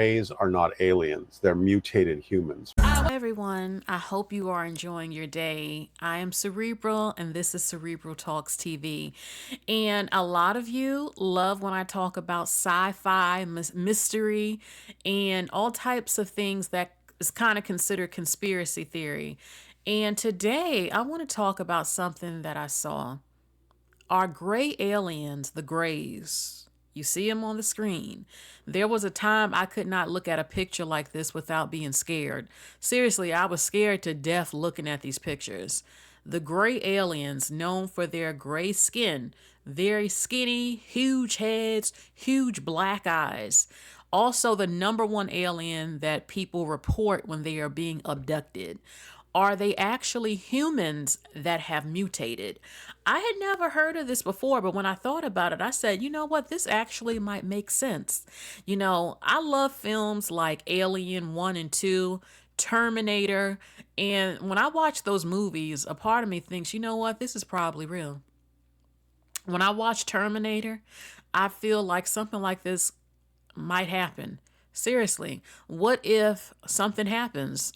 Rays are not aliens, they're mutated humans. Hi everyone, I hope you are enjoying your day. I am Cerebral and this is Cerebral Talks TV. And a lot of you love when I talk about sci-fi, mystery, and all types of things that is kind of considered conspiracy theory. And today I want to talk about something that I saw. Are gray aliens the grays? You see them on the screen. There was a time I could not look at a picture like this without being scared. Seriously, I was scared to death looking at these pictures. The gray aliens, known for their gray skin, very skinny, huge heads, huge black eyes. Also, the number one alien that people report when they are being abducted. Are they actually humans that have mutated? I had never heard of this before, but when I thought about it, I said, you know what? This actually might make sense. I love films like Alien 1 and 2, Terminator, and when I watch those movies, a part of me thinks, you know what? This is probably real. When I watch Terminator, I feel like something like this might happen. Seriously, what if something happens?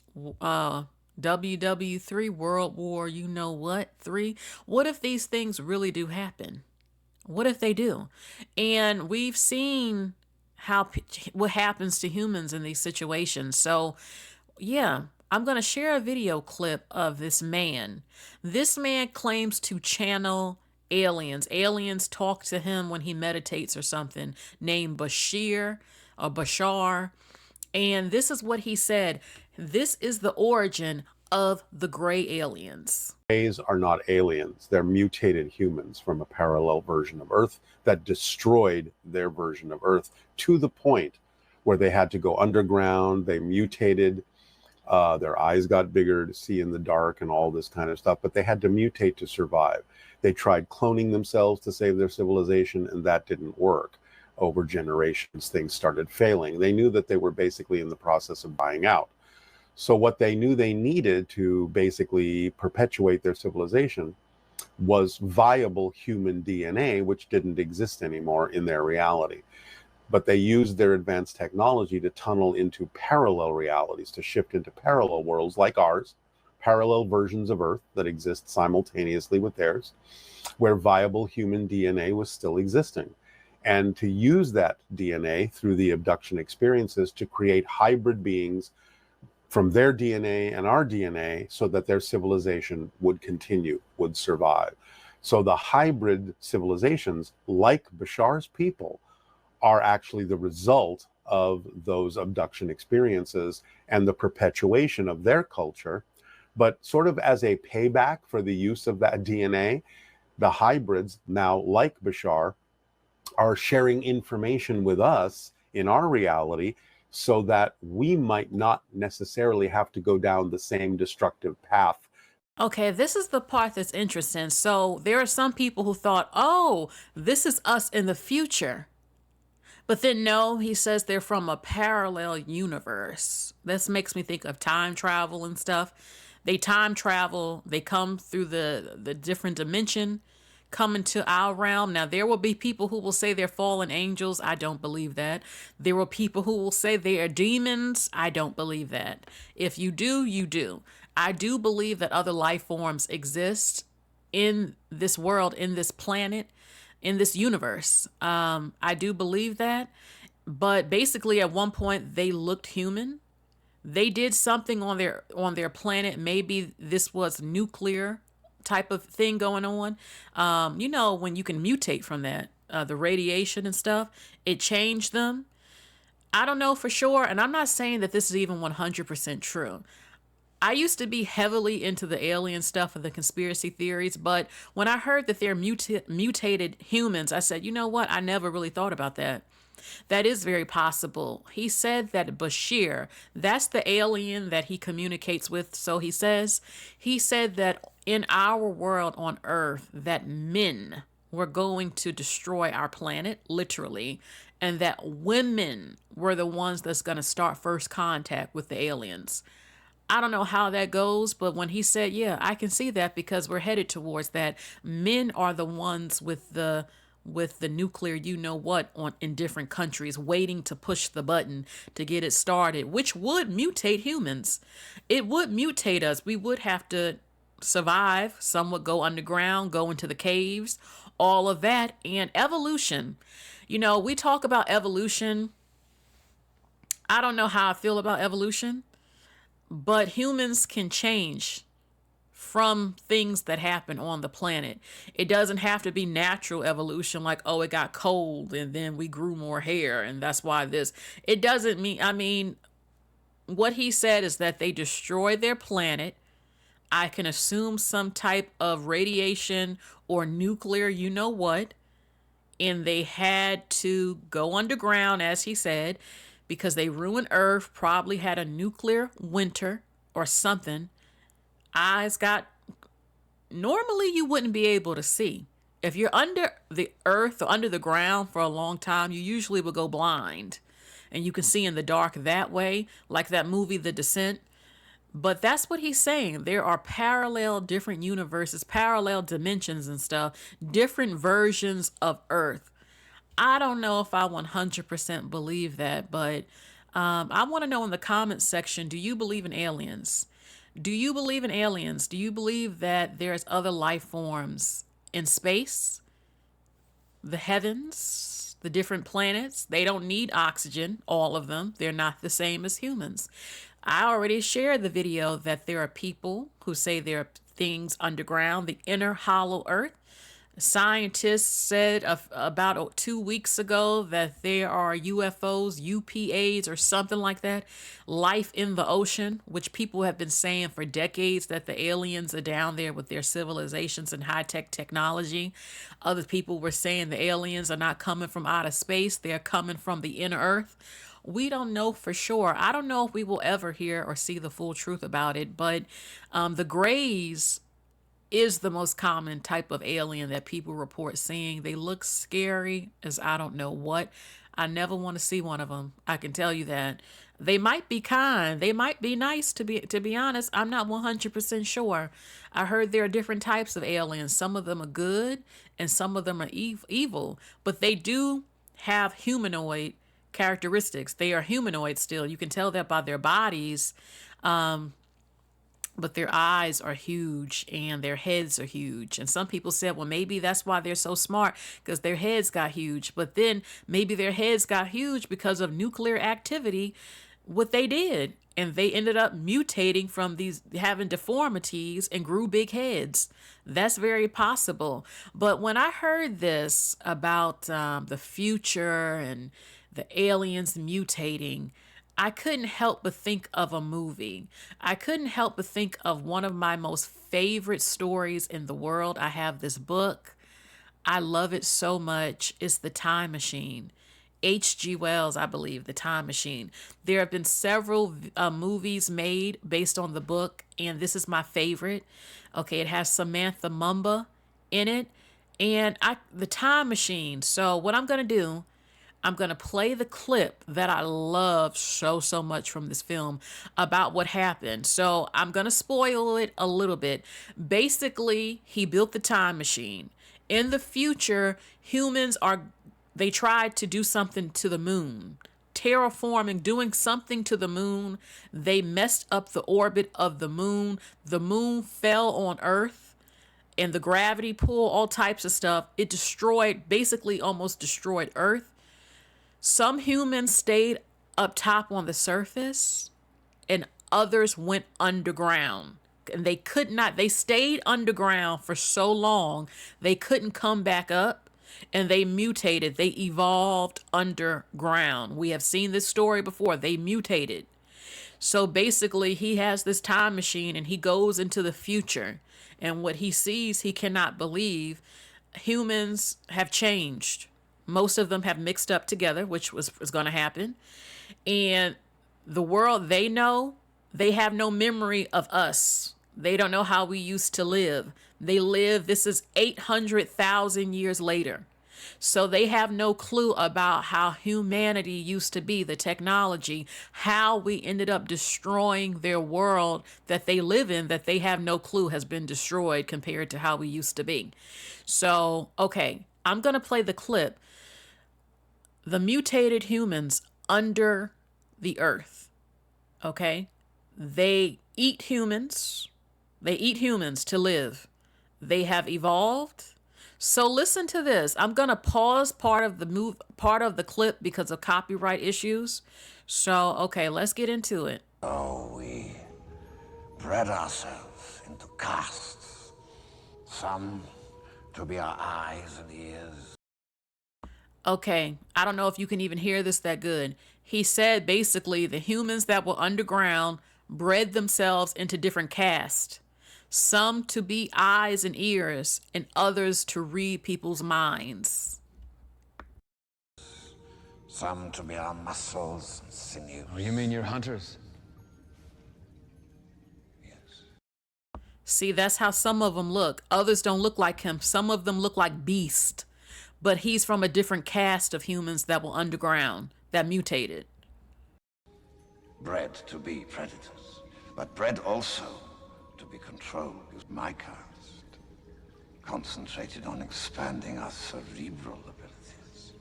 WW3, World War, you know what, 3? What if these things really do happen? What if they do? And we've seen what happens to humans in these situations. So, yeah, I'm going to share a video clip of this man. This man claims to channel aliens. Aliens talk to him when he meditates or something, named Bashir or Bashar. And this is what he said. This is the origin of the gray aliens. Rays are not aliens, they're mutated humans from a parallel version of Earth that destroyed their version of Earth to the point where they had to go underground, they mutated, their eyes got bigger to see in the dark and all this kind of stuff, but they had to mutate to survive. They tried cloning themselves to save their civilization, and that didn't work. Over generations, things started failing. They knew that they were basically in the process of dying out. So what they knew they needed to basically perpetuate their civilization was viable human DNA, which didn't exist anymore in their reality. But they used their advanced technology to tunnel into parallel realities, to shift into parallel worlds like ours, parallel versions of Earth that exist simultaneously with theirs, where viable human DNA was still existing. And to use that DNA through the abduction experiences to create hybrid beings from their DNA and our DNA so that their civilization would continue, would survive. So the hybrid civilizations, like Bashar's people, are actually the result of those abduction experiences and the perpetuation of their culture. But sort of as a payback for the use of that DNA, the hybrids, now like Bashar, are sharing information with us in our reality so that we might not necessarily have to go down the same destructive path. Okay, this is the part that's interesting. So there are some people who thought, oh, this is us in the future. But then no, he says they're from a parallel universe. This makes me think of time travel and stuff. They time travel, they come through the different dimension, come into our realm. Now, there will be people who will say they're fallen angels. I don't believe that. There will people who will say they are demons. I don't believe that. If you do, you do. I do believe that other life forms exist in this world, in this planet, in this universe. I do believe that. But basically, at one point, they looked human. They did something on their planet. Maybe this was nuclear type of thing going on. When you can mutate from that, the radiation and stuff, it changed them. I don't know for sure, and I'm not saying that this is even 100% true. I used to be heavily into the alien stuff and the conspiracy theories, but when I heard that they're mutated humans, I said, you know what? I never really thought about that. That is very possible. He said that Bashir, that's the alien that he communicates with. So he said that in our world on Earth, that men were going to destroy our planet, literally, and that women were the ones that's going to start first contact with the aliens. I don't know how that goes, but when he said, yeah, I can see that because we're headed towards that. Men are the ones with the with the nuclear you know what on in different countries waiting to push the button to get it started, which would mutate humans. It would mutate us. We would have to survive. Some would go underground, go into the caves, all of that. And evolution. You know, we talk about evolution. I don't know how I feel about evolution, but humans can change from things that happen on the planet. It doesn't have to be natural evolution, like, oh, it got cold and then we grew more hair and that's why this. It doesn't mean, I mean, what he said is that they destroyed their planet. I can assume some type of radiation or nuclear, you know what, and they had to go underground, as he said, because they ruined Earth, probably had a nuclear winter or something. Eyes got, normally you wouldn't be able to see. If you're under the earth or under the ground for a long time, you usually will go blind and you can see in the dark that way, like that movie, The Descent. But that's what he's saying. There are parallel different universes, parallel dimensions and stuff, different versions of Earth. I don't know if I 100% believe that, but I want to know in the comments section, do you believe in aliens? Do you believe in aliens? Do you believe that there's other life forms in space, the heavens, the different planets? They don't need oxygen, all of them. They're not the same as humans. I already shared the video that there are people who say there are things underground, the inner hollow earth. Scientists said about 2 weeks ago that there are UFOs, UPAs, or something like that, life in the ocean, which people have been saying for decades that the aliens are down there with their civilizations and high-tech technology. Other people were saying the aliens are not coming from outer space, they're coming from the inner earth. We don't know for sure. I don't know if we will ever hear or see the full truth about it, but the Greys is the most common type of alien that people report seeing. They look scary as I don't know what. I never want to see one of them. I can tell you that. They might be kind. They might be nice, to be honest. I'm not 100% sure. I heard there are different types of aliens. Some of them are good and some of them are evil, but they do have humanoid characteristics. They are humanoid still. You can tell that by their bodies. But their eyes are huge and their heads are huge. And some people said, well, maybe that's why they're so smart, because their heads got huge. But then maybe their heads got huge because of nuclear activity, what they did. And they ended up mutating from these, having deformities, and grew big heads. That's very possible. But when I heard this about the future and the aliens mutating, I couldn't help but think of a movie. I couldn't help but think of one of my most favorite stories in the world. I have this book. I love it so much. It's The Time Machine. H.G. Wells, I believe, The Time Machine. There have been several movies made based on the book, and this is my favorite. Okay, it has Samantha Mumba in it, and The Time Machine. So what I'm going to do, I'm going to play the clip that I love so much from this film about what happened. So I'm going to spoil it a little bit. Basically, he built the time machine. In the future, they tried to do something to the moon. Terraforming, doing something to the moon. They messed up the orbit of the moon. The moon fell on Earth. And the gravity pull, all types of stuff. It basically almost destroyed Earth. Some humans stayed up top on the surface and others went underground. And they stayed underground for so long, they couldn't come back up, and they mutated. They evolved underground. We have seen this story before. They mutated. So basically, he has this time machine and he goes into the future. And what he sees, he cannot believe. Humans have changed. Most of them have mixed up together, which was going to happen. And the world they know, they have no memory of us. They don't know how we used to live. This is 800,000 years later. So they have no clue about how humanity used to be, the technology, how we ended up destroying their world that they live in, that they have no clue has been destroyed compared to how we used to be. So, okay. I'm going to play the clip. The mutated humans under the earth. Okay? They eat humans. They eat humans to live. They have evolved. So listen to this. I'm going to pause part of the clip because of copyright issues. So, okay, let's get into it. Oh, we bred ourselves into castes. Some to be our eyes and ears. Okay, I don't know if you can even hear this that good. He said basically the humans that were underground bred themselves into different castes. Some to be eyes and ears, and others to read people's minds. Some to be our muscles and sinews. Oh, you mean you're hunters? Yes. See, that's how some of them look. Others don't look like him. Some of them look like beast. But he's from a different caste of humans that were underground, that mutated. Bred to be predators, but bred also to be controlled. My caste concentrated on expanding our cerebral abilities.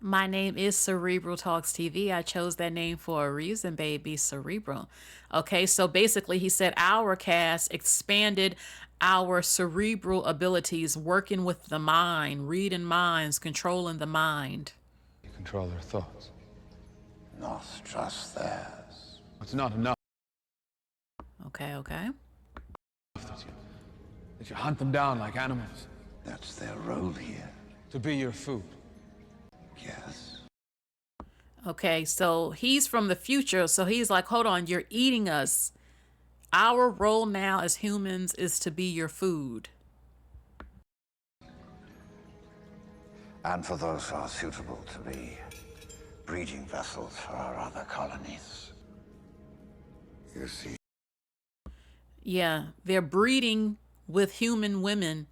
My name is Cerebral Talks TV. I chose that name for a reason, baby. Cerebral. Okay, so basically he said our caste expanded our cerebral abilities, working with the mind, reading minds, controlling the mind. You control their thoughts. Not just theirs. It's not enough Okay. that you hunt them down like animals That's their role here. to be your food. Yes. Okay, so he's from the future. So he's like, hold on, you're eating us. Our role now as humans is to be your food. And for those who are suitable to be breeding vessels for our other colonies. You see. Yeah, they're breeding with human women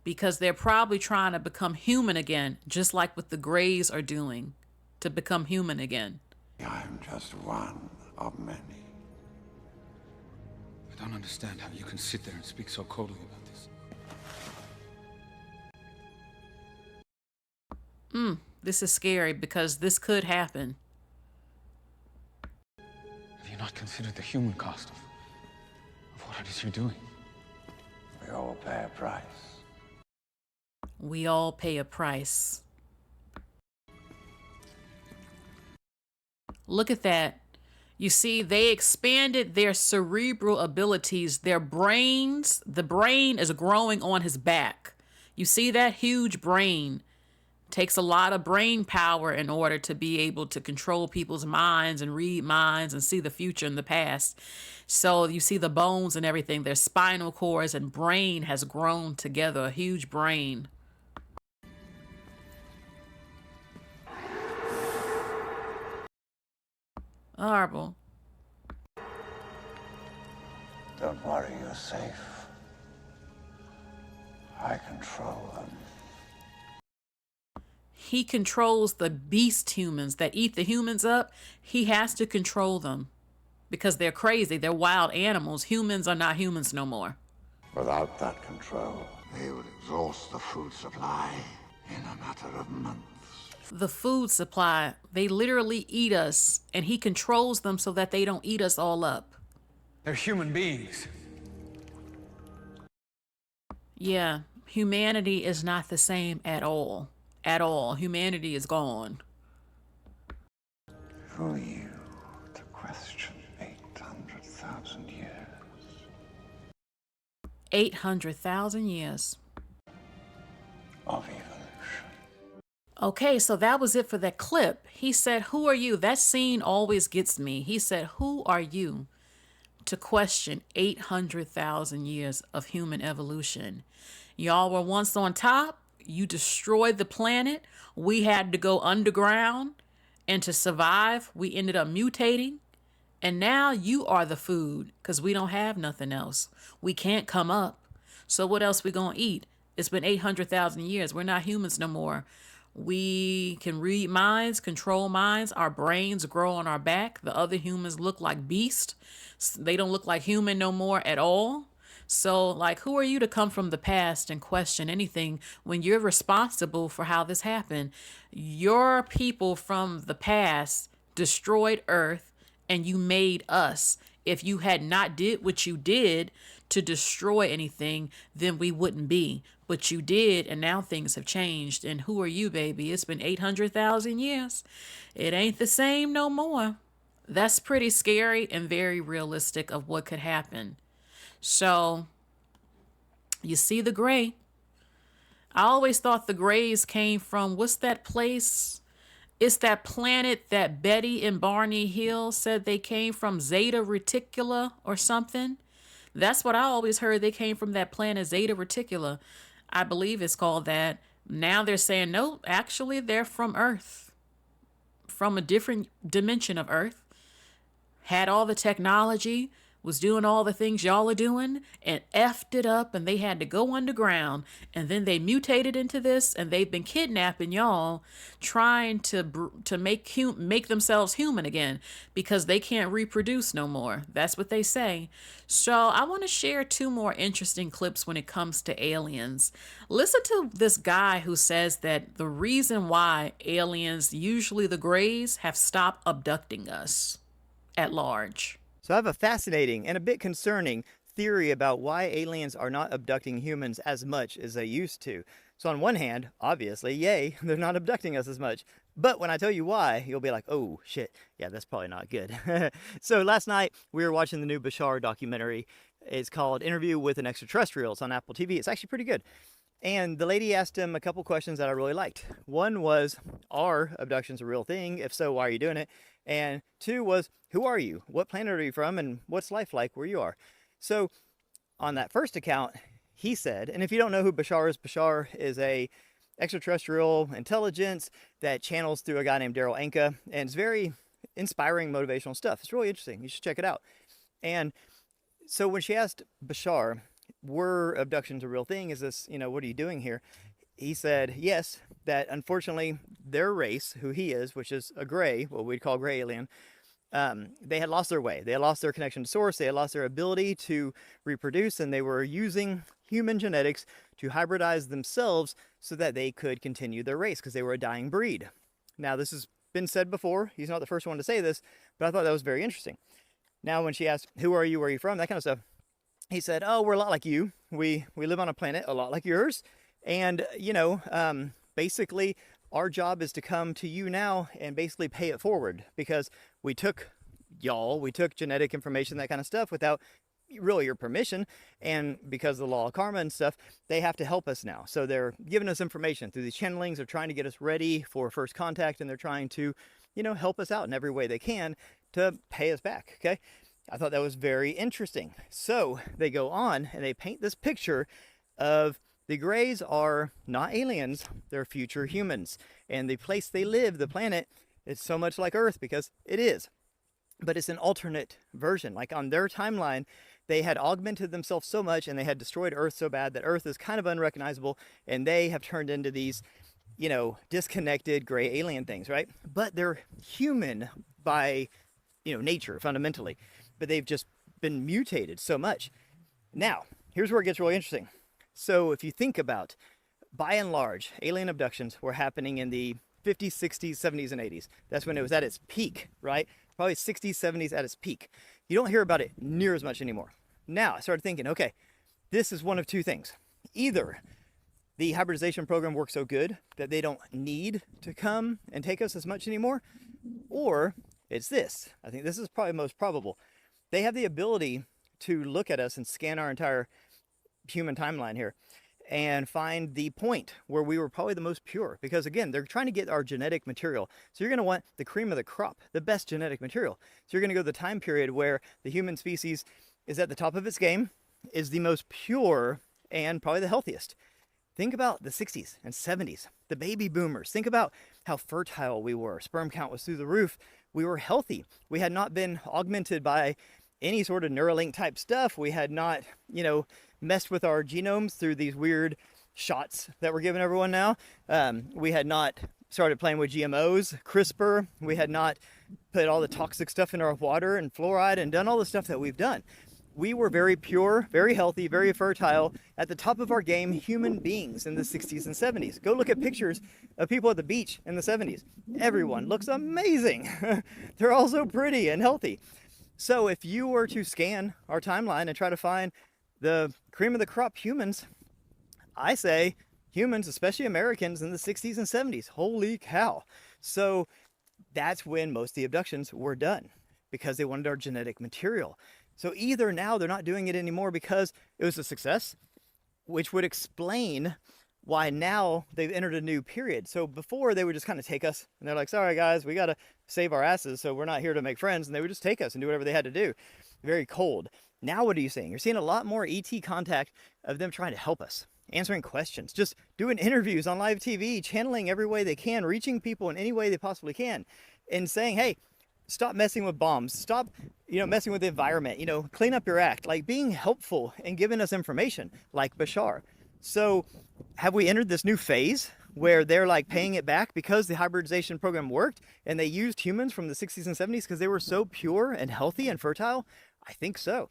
because they're probably trying to become human again, just like what the Greys are doing to become human again. I'm just one of many. I don't understand how you can sit there and speak so coldly about this. This is scary because this could happen. Have you not considered the human cost of what it is you're doing? We all pay a price. We all pay a price. Look at that. You see, they expanded their cerebral abilities, their brains. The brain is growing on his back. You see that huge brain? Takes a lot of brain power in order to be able to control people's minds and read minds and see the future and the past. So you see the bones and everything, their spinal cords and brain has grown together, a huge brain. Horrible. Don't worry, you're safe. I control them. He controls the beast humans that eat the humans up. He has to control them because they're crazy. They're wild animals. Humans are not humans no more. Without that control, they would exhaust the food supply in a matter of months. The food supply, they literally eat us, and he controls them so that they don't eat us all up. They're human beings. Yeah, humanity is not the same at all. At all. Humanity is gone. Who are you to question 800,000 years? 800,000 years. Of evolution. Okay, so that was it for that clip. He said, who are you? That scene always gets me. He said, who are you to question 800,000 years of human evolution? Y'all were once on top. You destroyed the planet. We had to go underground. And to survive, we ended up mutating. And now you are the food because we don't have nothing else. We can't come up. So what else we gonna eat? It's been 800,000 years. We're not humans no more. We can read minds, control minds. Our brains grow on our back. The other humans look like beasts. They don't look like human no more at all. So, like, who are you to come from the past and question anything when you're responsible for how this happened? Your people from the past destroyed Earth and you made us. If you had not did what you did to destroy anything, then we wouldn't be. But you did, and now things have changed. And who are you, baby? It's been 800,000 years. It ain't the same no more. That's pretty scary and very realistic of what could happen. So, you see the gray. I always thought the grays came from, what's that place? It's that planet that Betty and Barney Hill said they came from, Zeta Reticula or something. That's what I always heard. They came from that planet Zeta Reticula. I believe it's called that. Now they're saying, no, actually they're from Earth. From a different dimension of Earth. Had all the technology, was doing all the things y'all are doing, and effed it up, and they had to go underground, and then they mutated into this, and they've been kidnapping y'all, trying to make themselves human again, because they can't reproduce no more. That's what they say. So I want to share two more interesting clips when it comes to aliens. Listen to this guy who says that the reason why aliens, usually the Greys, have stopped abducting us at large. So I have a fascinating and a bit concerning theory about why aliens are not abducting humans as much as they used to. So on one hand, obviously, yay, they're not abducting us as much. But when I tell you why, you'll be like, oh shit, yeah, that's probably not good. So last night we were watching the new Bashar documentary. It's called Interview with an Extraterrestrial. It's on Apple TV. It's actually pretty good. And the lady asked him a couple questions that I really liked. One was, are abductions a real thing? If so, why are you doing it? And two was, who are you? What planet are you from? And what's life like where you are? So on that first account, he said, and if you don't know who Bashar is a extraterrestrial intelligence that channels through a guy named Daryl Anka. And it's very inspiring, motivational stuff. It's really interesting. You should check it out. And so when she asked Bashar, were abductions a real thing? Is this, what are you doing here? He said, yes, that unfortunately their race, who he is, which is a gray, what we'd call gray alien, they had lost their way. They had lost their connection to source. They had lost their ability to reproduce, and they were using human genetics to hybridize themselves so that they could continue their race because they were a dying breed. Now, this has been said before. He's not the first one to say this, but I thought that was very interesting. Now, when she asked, who are you, where are you from, that kind of stuff, he said, oh, we're a lot like you. We live on a planet a lot like yours. And, basically our job is to come to you now and basically pay it forward because we took genetic information, that kind of stuff without really your permission. And because of the law of karma and stuff, they have to help us now. So they're giving us information through these channelings. They're trying to get us ready for first contact, and they're trying to, help us out in every way they can to pay us back. Okay. I thought that was very interesting. So they go on and they paint this picture of the Greys are not aliens, they're future humans. And the place they live, the planet, is so much like Earth because it is. But it's an alternate version. Like on their timeline, they had augmented themselves so much and they had destroyed Earth so bad that Earth is kind of unrecognizable, and they have turned into these, disconnected gray alien things, right? But they're human by, nature, fundamentally. But they've just been mutated so much. Now, here's where it gets really interesting. So if you think about, by and large, alien abductions were happening in the 50s, 60s, 70s, and 80s. That's when it was at its peak, right? Probably 60s, 70s at its peak. You don't hear about it near as much anymore. Now, I started thinking, okay, this is one of two things. Either the hybridization program works so good that they don't need to come and take us as much anymore, or it's this. I think this is probably most probable. They have the ability to look at us and scan our entire human timeline here and find the point where we were probably the most pure, because again, they're trying to get our genetic material. So you're going to want the cream of the crop, the best genetic material. So you're going to go to the time period where the human species is at the top of its game, is the most pure, and probably the healthiest. Think about the 60s and 70s, the baby boomers. Think about how fertile we were. Sperm count was through the roof. We were healthy. We had not been augmented by any sort of Neuralink type stuff. We had not, messed with our genomes through these weird shots that we're giving everyone now. We had not started playing with GMOs, CRISPR. We had not put all the toxic stuff in our water and fluoride and done all the stuff that we've done. We were very pure, very healthy, very fertile, at the top of our game human beings in the 60s and 70s. Go look at pictures of people at the beach in the 70s. Everyone looks amazing. They're all so pretty and healthy. So if you were to scan our timeline and try to find the cream of the crop humans, I say humans, especially Americans in the 60s and 70s. Holy cow. So that's when most of the abductions were done, because they wanted our genetic material. So either now they're not doing it anymore because it was a success, which would explain why now they've entered a new period. So before they would just kind of take us and they're like, sorry guys, we got to save our asses, so we're not here to make friends. And they would just take us and do whatever they had to do. Very cold. Now what are you seeing? You're seeing a lot more ET contact of them trying to help us, answering questions, just doing interviews on live TV, channeling every way they can, reaching people in any way they possibly can, and saying, hey, stop messing with bombs, stop, messing with the environment, clean up your act, like being helpful and giving us information like Bashar. So have we entered this new phase where they're like paying it back because the hybridization program worked and they used humans from the 60s and 70s because they were so pure and healthy and fertile? I think so.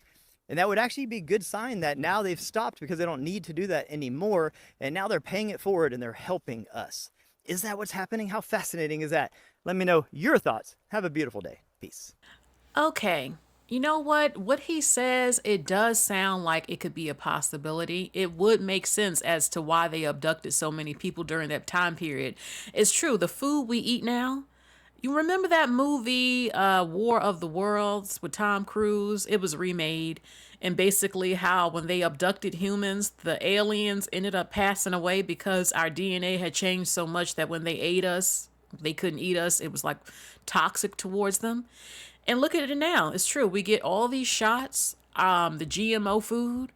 And that would actually be a good sign that now they've stopped because they don't need to do that anymore. And now they're paying it forward and they're helping us. Is that what's happening? How fascinating is that? Let me know your thoughts. Have a beautiful day. Peace. Okay. You know what? What he says, it does sound like it could be a possibility. It would make sense as to why they abducted so many people during that time period. It's true. The food we eat now, you remember that movie, War of the Worlds with Tom Cruise? It was remade. And basically how when they abducted humans, the aliens ended up passing away because our DNA had changed so much that when they ate us, they couldn't eat us. It was like toxic towards them. And look at it now. It's true. We get all these shots, the GMO food.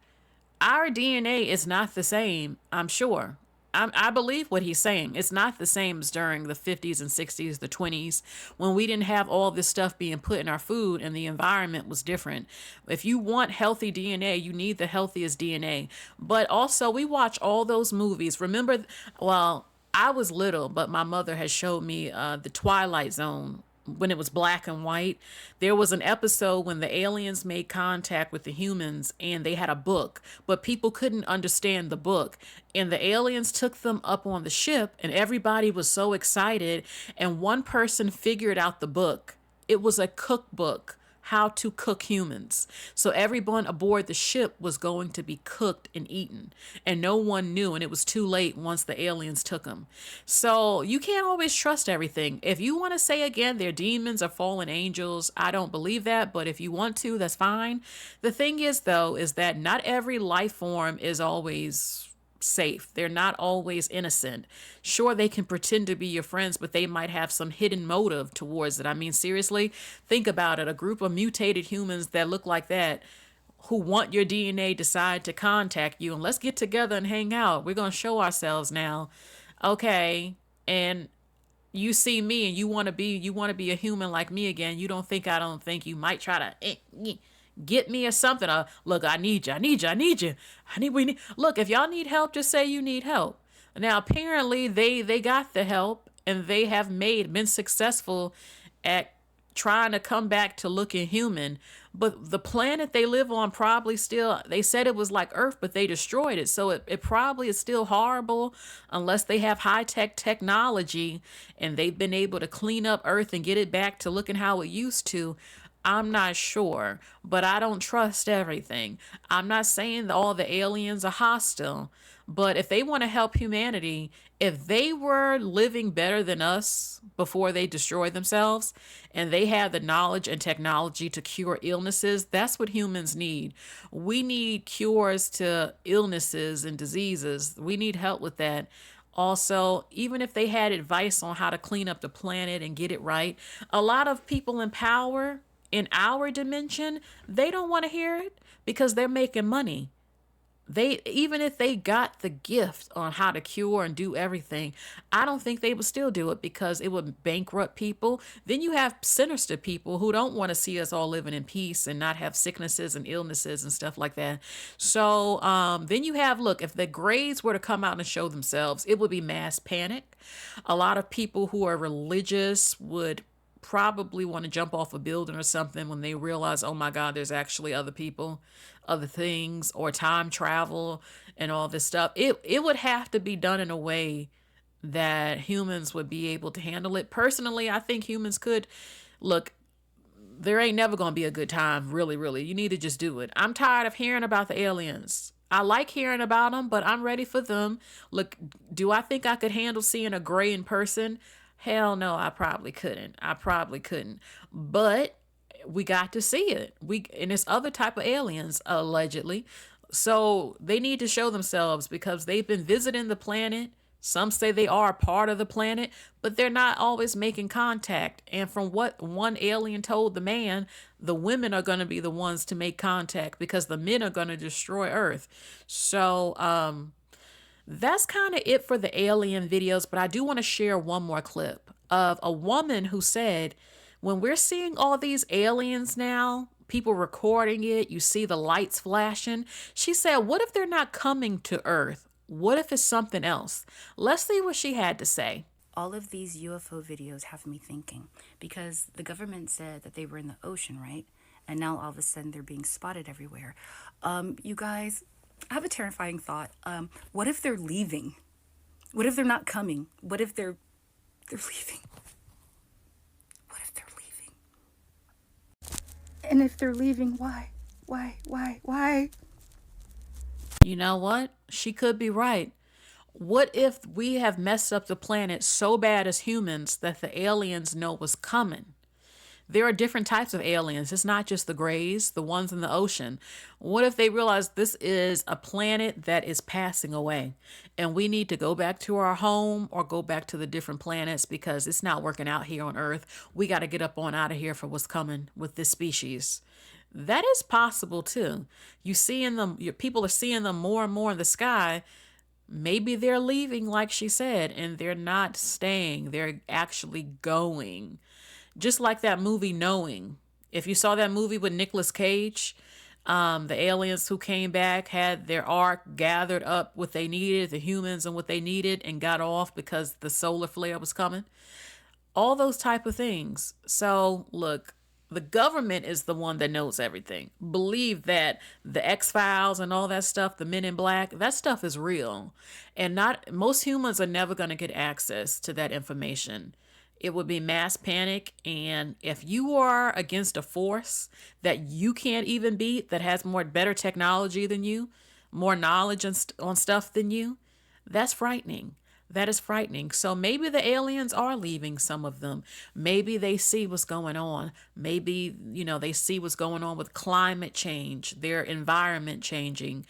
Our DNA is not the same, I'm sure. I believe what he's saying. It's not the same as during the 50s and 60s, the 20s, when we didn't have all this stuff being put in our food and the environment was different. If you want healthy DNA, you need the healthiest DNA. But also, we watch all those movies. Remember, well, I was little, but my mother has showed me the Twilight Zone when it was black and white. There was an episode when the aliens made contact with the humans and they had a book, but people couldn't understand the book. And the aliens took them up on the ship and everybody was so excited. And one person figured out the book. It was a cookbook, how to cook humans. So everyone aboard the ship was going to be cooked and eaten. And no one knew, and it was too late once the aliens took them. So you can't always trust everything. If you want to say again, they're demons or fallen angels, I don't believe that. But if you want to, that's fine. The thing is, though, is that not every life form is always safe. They're not always innocent. Sure, they can pretend to be your friends, but they might have some hidden motive towards it. I mean, seriously, think about it. A group of mutated humans that look like that, who want your DNA, decide to contact you and let's get together and hang out. We're going to show ourselves now. Okay. And you see me and you want to be a human like me again. You don't think I don't think you might try to get me or something. Look, I need you. Look, if y'all need help, just say you need help. Now, apparently they got the help and they have been successful at trying to come back to looking human. But the planet they live on probably still, they said it was like Earth, but they destroyed it. So it probably is still horrible unless they have high-tech technology and they've been able to clean up Earth and get it back to looking how it used to. I'm not sure, but I don't trust everything. I'm not saying that all the aliens are hostile, but if they want to help humanity, if they were living better than us before they destroyed themselves, and they had the knowledge and technology to cure illnesses, that's what humans need. We need cures to illnesses and diseases. We need help with that. Also, even if they had advice on how to clean up the planet and get it right, a lot of people in power in our dimension, they don't want to hear it because they're making money. Even if they got the gift on how to cure and do everything, I don't think they would still do it because it would bankrupt people. Then you have sinister people who don't want to see us all living in peace and not have sicknesses and illnesses and stuff like that. So then you have, look, if the Greys were to come out and show themselves, it would be mass panic. A lot of people who are religious would probably want to jump off a building or something when they realize, oh my God, there's actually other people, other things, or time travel and all this stuff. It would have to be done in a way that humans would be able to handle it. Personally, I think humans could. Look, there ain't never going to be a good time, really, really. You need to just do it. I'm tired of hearing about the aliens. I like hearing about them, but I'm ready for them. Look, do I think I could handle seeing a gray in person? Hell no, I probably couldn't. I probably couldn't. But we got to see it. And it's other type of aliens, allegedly. So they need to show themselves because they've been visiting the planet. Some say they are a part of the planet, but they're not always making contact. And from what one alien told the man, the women are going to be the ones to make contact because the men are going to destroy Earth. So that's kind of it for the alien videos. But I do want to share one more clip of a woman who said, when we're seeing all these aliens now, people recording it, you see the lights flashing. She said, what if they're not coming to Earth? What if it's something else? Let's see what she had to say. All of these UFO videos have me thinking, because the government said that they were in the ocean, right? And now all of a sudden they're being spotted everywhere. You guys, I have a terrifying thought. What if they're leaving? What if they're not coming? What if they're leaving? What if they're leaving? And if they're leaving, why? Why? You know what? She could be right. What if we have messed up the planet so bad as humans that the aliens know what's coming? There are different types of aliens. It's not just the grays, the ones in the ocean. What if they realize this is a planet that is passing away and we need to go back to our home or go back to the different planets because it's not working out here on Earth? We got to get up on out of here for what's coming with this species. That is possible too. People are seeing them more and more in the sky. Maybe they're leaving, like she said, and they're not staying. They're actually going. Just like that movie Knowing. If you saw that movie with Nicolas Cage, the aliens who came back had their ark, gathered up what they needed, the humans and what they needed, and got off because the solar flare was coming. All those type of things. So look, the government is the one that knows everything. Believe that the X-Files and all that stuff, the Men in Black, that stuff is real. And most humans are never going to get access to that information. It would be mass panic. And if you are against a force that you can't even beat, that has better technology than you, more knowledge on stuff than you, that's frightening. That is frightening. So maybe the aliens are leaving, some of them. Maybe they see what's going on. Maybe, they see what's going on with climate change, their environment changing,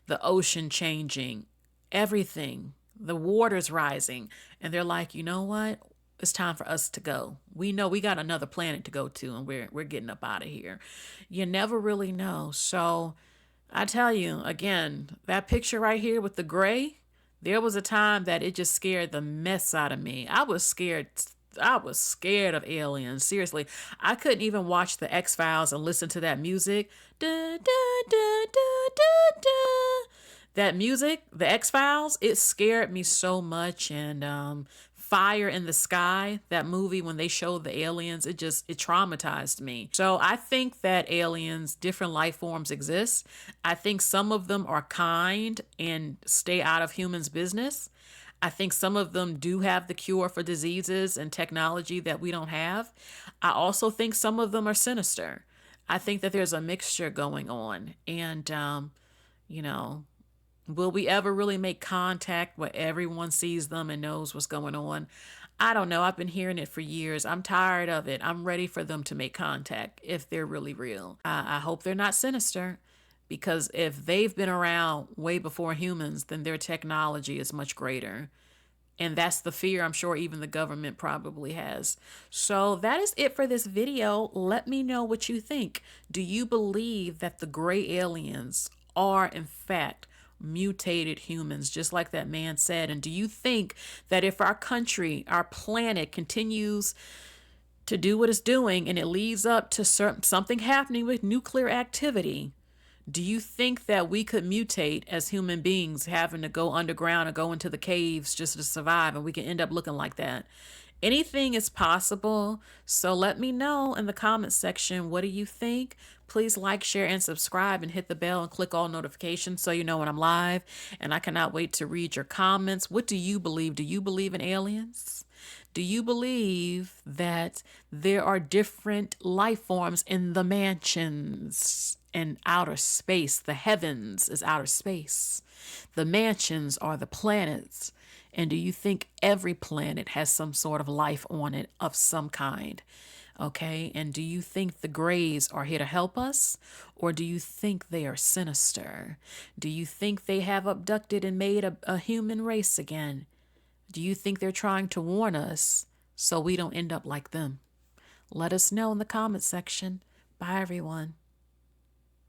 the ocean changing, everything. The water's rising. And they're like, you know what? It's time for us to go. We know we got another planet to go to, and we're getting up out of here. You never really know. So I tell you, again, that picture right here with the gray, there was a time that it just scared the mess out of me. I was scared of aliens. Seriously, I couldn't even watch the X-Files and listen to that music. Da, da, da, da, da, da. That music, the X-Files, it scared me so much. And Fire in the Sky, that movie, when they showed the aliens, it traumatized me. So I think that aliens, different life forms exist. I think some of them are kind and stay out of humans' business. I think some of them do have the cure for diseases and technology that we don't have. I also think some of them are sinister. I think that there's a mixture going on. And, will we ever really make contact where everyone sees them and knows what's going on? I don't know. I've been hearing it for years. I'm tired of it. I'm ready for them to make contact if they're really real. I hope they're not sinister, because if they've been around way before humans, then their technology is much greater. And that's the fear I'm sure even the government probably has. So that is it for this video. Let me know what you think. Do you believe that the gray aliens are in fact mutated humans, just like that man said? And do you think that if our country, our planet continues to do what it's doing and it leads up to something happening with nuclear activity, do you think that we could mutate as human beings, having to go underground or go into the caves just to survive, and we can end up looking like that? Anything is possible. So let me know in the comment section. What do you think? Please like, share, and subscribe, and hit the bell and click all notifications so you know when I'm live. And I cannot wait to read your comments. What do you believe? Do you believe in aliens? Do you believe that there are different life forms in the mansions in outer space? The heavens is outer space. The mansions are the planets. And do you think every planet has some sort of life on it of some kind? Okay. And do you think the Greys are here to help us? Or do you think they are sinister? Do you think they have abducted and made a human race again? Do you think they're trying to warn us so we don't end up like them? Let us know in the comment section. Bye, everyone.